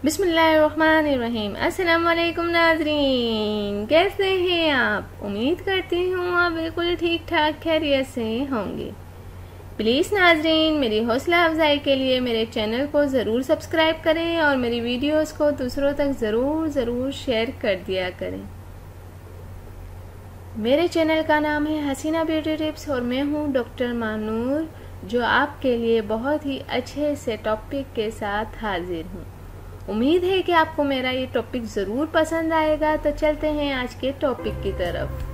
बिस्मिल्लाहिर्रहमानिर्रहीम। अस्सलाम वालेकुम नाज़रीन, कैसे हैं आप? उम्मीद करती हूँ आप बिल्कुल ठीक ठाक खैरियत से होंगे। प्लीज़ नाज़रीन, मेरी हौसला अफजाई के लिए मेरे चैनल को ज़रूर सब्सक्राइब करें और मेरी वीडियोस को दूसरों तक ज़रूर शेयर कर दिया करें। मेरे चैनल का नाम है हसीना ब्यूटी टिप्स और मैं हूँ डॉक्टर मानूर, जो आपके लिए बहुत ही अच्छे से टॉपिक के साथ हाजिर हूँ। उम्मीद है कि आपको मेरा ये टॉपिक ज़रूर पसंद आएगा। तो चलते हैं आज के टॉपिक की तरफ।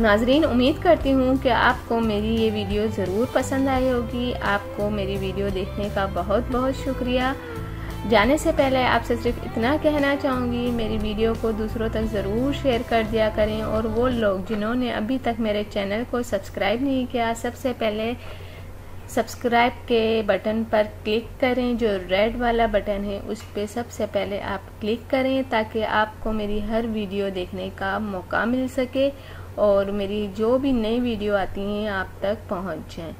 नाजरीन, उम्मीद करती हूँ कि आपको मेरी ये वीडियो ज़रूर पसंद आई होगी। आपको मेरी वीडियो देखने का बहुत बहुत शुक्रिया। जाने से पहले आपसे सिर्फ इतना कहना चाहूँगी, मेरी वीडियो को दूसरों तक ज़रूर शेयर कर दिया करें। और वो लोग जिन्होंने अभी तक मेरे चैनल को सब्सक्राइब नहीं किया, सबसे पहले सब्सक्राइब के बटन पर क्लिक करें। जो रेड वाला बटन है उस पर सबसे पहले आप क्लिक करें, ताकि आपको मेरी हर वीडियो देखने का मौका मिल सके और मेरी जो भी नई वीडियो आती हैं आप तक पहुंच जाएं।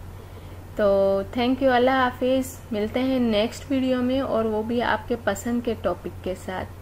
तो थैंक यू, अल्लाह हाफिज़। मिलते हैं नेक्स्ट वीडियो में, और वो भी आपके पसंद के टॉपिक के साथ।